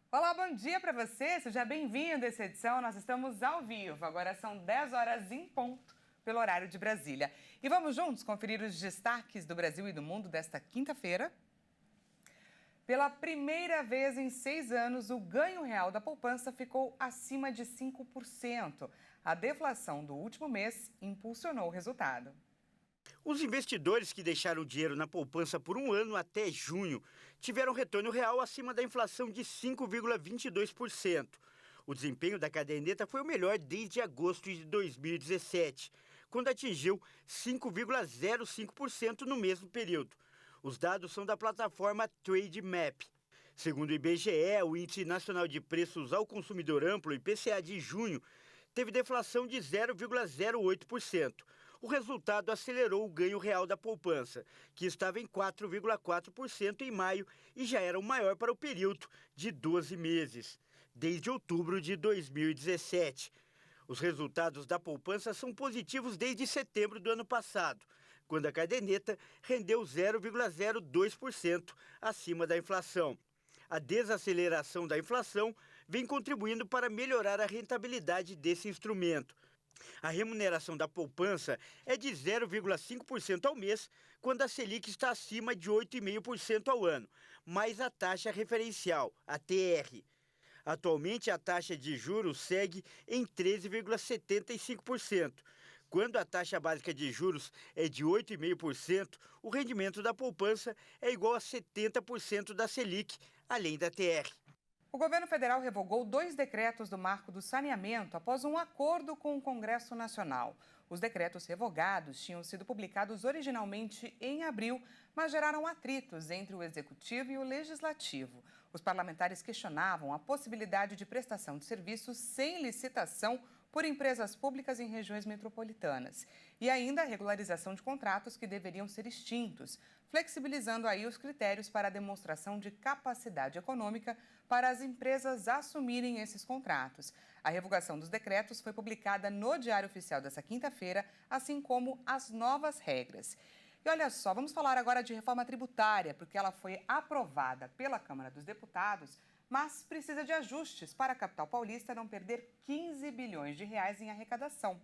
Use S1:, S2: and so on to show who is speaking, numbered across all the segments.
S1: Olá, bom dia para você. Seja bem-vindo a essa edição. Nós estamos ao vivo. Agora são 10 horas em ponto pelo horário de Brasília. E vamos juntos conferir os destaques do Brasil e do mundo desta quinta-feira. Pela primeira vez em 6 anos, o ganho real da poupança ficou acima de 5%. A deflação do último mês impulsionou o resultado.
S2: Os investidores que deixaram o dinheiro na poupança por um ano até junho tiveram retorno real acima da inflação de 5,22%. O desempenho da caderneta foi o melhor desde agosto de 2017, quando atingiu 5,05% no mesmo período. Os dados são da plataforma Trademap. Segundo o IBGE, o Índice Nacional de Preços ao Consumidor Amplo, IPCA de junho, teve deflação de 0,08%. O resultado acelerou o ganho real da poupança, que estava em 4,4% em maio e já era o maior para o período de 12 meses, desde outubro de 2017. Os resultados da poupança são positivos desde setembro do ano passado, quando a caderneta rendeu 0,02% acima da inflação. A desaceleração da inflação vem contribuindo para melhorar a rentabilidade desse instrumento. A remuneração da poupança é de 0,5% ao mês, quando a Selic está acima de 8,5% ao ano, mais a taxa referencial, a TR. Atualmente, a taxa de juros segue em 13,75%. Quando a taxa básica de juros é de 8,5%, o rendimento da poupança é igual a 70% da Selic, além da TR.
S1: O governo federal revogou 2 decretos do marco do saneamento após um acordo com o Congresso Nacional. Os decretos revogados tinham sido publicados originalmente em abril, mas geraram atritos entre o Executivo e o Legislativo. Os parlamentares questionavam a possibilidade de prestação de serviços sem licitação por empresas públicas em regiões metropolitanas. E ainda a regularização de contratos que deveriam ser extintos, flexibilizando aí os critérios para a demonstração de capacidade econômica para as empresas assumirem esses contratos. A revogação dos decretos foi publicada no Diário Oficial desta quinta-feira, assim como as novas regras. E olha só, vamos falar agora de reforma tributária, porque ela foi aprovada pela Câmara dos Deputados, mas precisa de ajustes para a capital paulista não perder 15 bilhões de reais em arrecadação.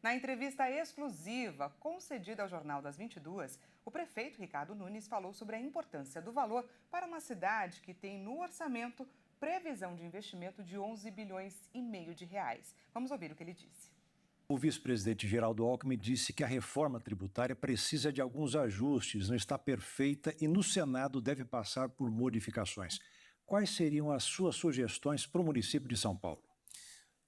S1: Na entrevista exclusiva concedida ao Jornal das 22, o prefeito Ricardo Nunes falou sobre a importância do valor para uma cidade que tem no orçamento previsão de investimento de 11 bilhões e meio de reais. Vamos ouvir o que ele disse.
S3: O vice-presidente Geraldo Alckmin disse que a reforma tributária precisa de alguns ajustes, não está perfeita e no Senado deve passar por modificações. Quais seriam as suas sugestões para o município de São Paulo?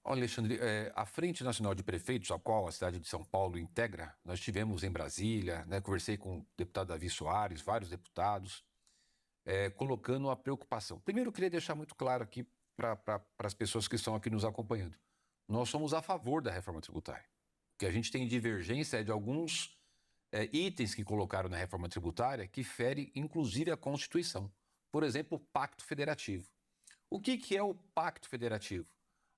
S4: Olha, Alexandre, a Frente Nacional de Prefeitos, a qual a cidade de São Paulo integra, nós tivemos em Brasília, conversei com o deputado Davi Soares, vários deputados, colocando a preocupação. Primeiro, eu queria deixar muito claro aqui para as pessoas que estão aqui nos acompanhando. Nós somos a favor da reforma tributária. O que a gente tem divergência é de alguns itens que colocaram na reforma tributária que ferem, inclusive, a Constituição. Por exemplo, o Pacto Federativo. O que é o Pacto Federativo?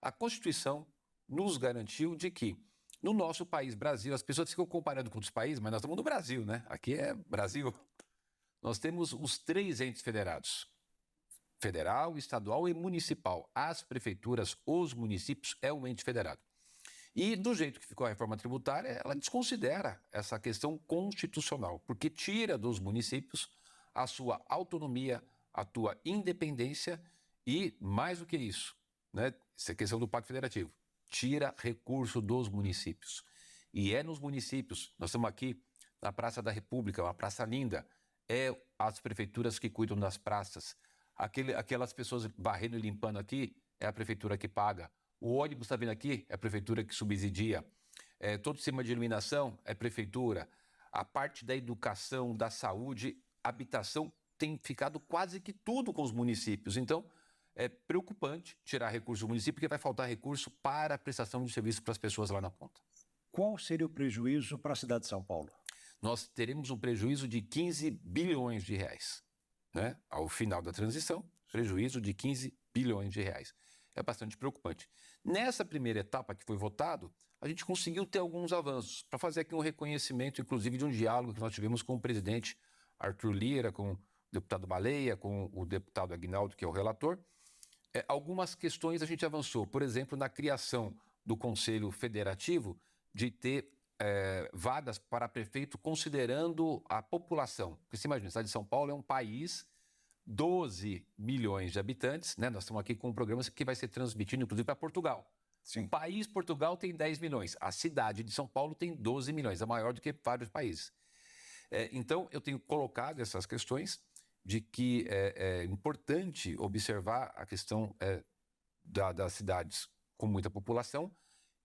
S4: A Constituição nos garantiu de que, no nosso país, Brasil, as pessoas ficam comparando com outros países, mas nós estamos no Brasil, né? Aqui é Brasil. Nós temos os 3 entes federados: federal, estadual e municipal. As prefeituras, os municípios, é um ente federado. E do jeito que ficou a reforma tributária, ela desconsidera essa questão constitucional, porque tira dos municípios a sua autonomia, a sua independência e, mais do que isso, essa é a questão do Pacto Federativo, tira recurso dos municípios. E é nos municípios, nós estamos aqui na Praça da República, uma praça linda, é as prefeituras que cuidam das praças. Aquelas pessoas varrendo e limpando aqui, é a prefeitura que paga. O ônibus está vindo aqui, é a prefeitura que subsidia. Todo o sistema de iluminação é prefeitura. A parte da educação, da saúde, habitação, tem ficado quase que tudo com os municípios. Então, é preocupante tirar recurso do município, porque vai faltar recurso para a prestação de serviço para as pessoas lá na ponta.
S3: Qual seria o prejuízo para a cidade de São Paulo?
S4: Nós teremos um prejuízo de 15 bilhões de reais. Ao final da transição, prejuízo de 15 bilhões de reais. É bastante preocupante. Nessa primeira etapa que foi votado, a gente conseguiu ter alguns avanços, para fazer aqui um reconhecimento, inclusive, de um diálogo que nós tivemos com o presidente Arthur Lira, com o deputado Baleia, com o deputado Aguinaldo, que é o relator, Algumas questões a gente avançou. Por exemplo, na criação do Conselho Federativo, de ter vagas para prefeito considerando a população. Porque você imagina, a cidade de São Paulo é um país, 12 milhões de habitantes, né? Nós estamos aqui com um programa que vai ser transmitido, inclusive, para Portugal.
S3: Sim.
S4: O país Portugal tem 10 milhões, a cidade de São Paulo tem 12 milhões, é maior do que vários países. Então, eu tenho colocado essas questões de que é importante observar a questão das cidades com muita população,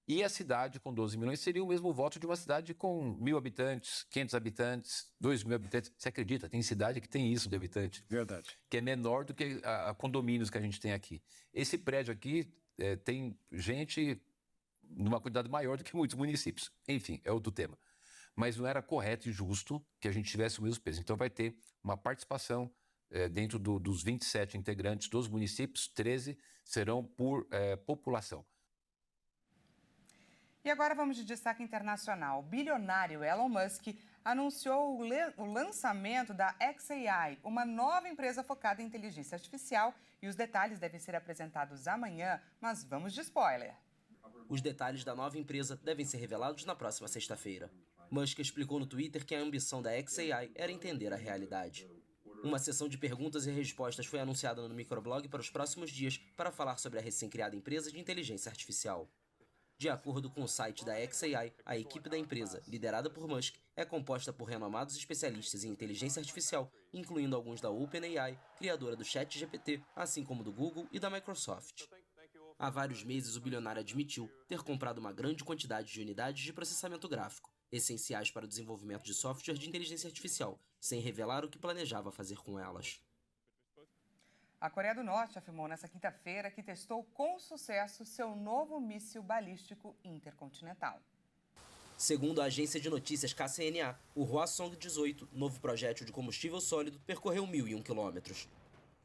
S4: e a cidade com 12 milhões seria o mesmo voto de uma cidade com 1.000 habitantes, 500 habitantes, 2.000 habitantes. Você acredita? Tem cidade que tem isso de habitante.
S3: Verdade.
S4: Que é menor do que a condomínios que a gente tem aqui. Esse prédio aqui tem gente numa quantidade maior do que muitos municípios. Enfim, é outro tema. Mas não era correto e justo que a gente tivesse o mesmo peso. Então vai ter uma participação dentro dos 27 integrantes dos municípios, 13 serão por população.
S1: E agora vamos de destaque internacional. O bilionário Elon Musk anunciou o lançamento da xAI, uma nova empresa focada em inteligência artificial, e os detalhes devem ser apresentados amanhã, mas vamos de spoiler.
S5: Os detalhes da nova empresa devem ser revelados na próxima sexta-feira. Musk explicou no Twitter que a ambição da xAI era entender a realidade. Uma sessão de perguntas e respostas foi anunciada no microblog para os próximos dias para falar sobre a recém-criada empresa de inteligência artificial. De acordo com o site da xAI, a equipe da empresa, liderada por Musk, é composta por renomados especialistas em inteligência artificial, incluindo alguns da OpenAI, criadora do ChatGPT, assim como do Google e da Microsoft. Há vários meses, o bilionário admitiu ter comprado uma grande quantidade de unidades de processamento gráfico, essenciais para o desenvolvimento de software de inteligência artificial, sem revelar o que planejava fazer com elas.
S1: A Coreia do Norte afirmou nesta quinta-feira que testou com sucesso seu novo míssil balístico intercontinental.
S5: Segundo a agência de notícias KCNA, o Hwasong-18, novo projétil de combustível sólido, percorreu 1.001 quilômetros.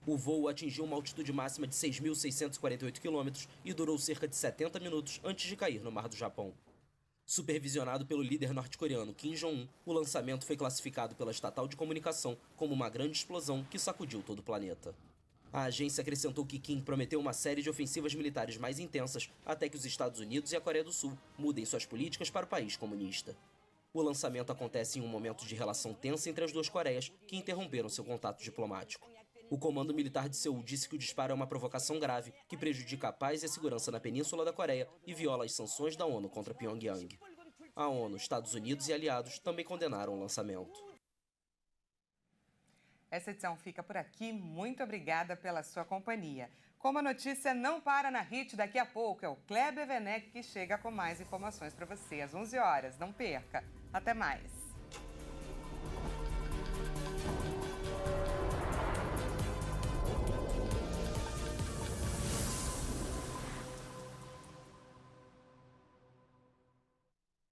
S5: O voo atingiu uma altitude máxima de 6.648 quilômetros e durou cerca de 70 minutos antes de cair no Mar do Japão. Supervisionado pelo líder norte-coreano Kim Jong-un, o lançamento foi classificado pela estatal de comunicação como uma grande explosão que sacudiu todo o planeta. A agência acrescentou que Kim prometeu uma série de ofensivas militares mais intensas até que os Estados Unidos e a Coreia do Sul mudem suas políticas para o país comunista. O lançamento acontece em um momento de relação tensa entre as duas Coreias, que interromperam seu contato diplomático. O comando militar de Seul disse que o disparo é uma provocação grave que prejudica a paz e a segurança na Península da Coreia e viola as sanções da ONU contra Pyongyang. A ONU, Estados Unidos e aliados também condenaram o lançamento.
S1: Essa edição fica por aqui. Muito obrigada pela sua companhia. Como a notícia não para na HIT, daqui a pouco é o Kleber Werneck que chega com mais informações para você às 11 horas. Não perca. Até mais.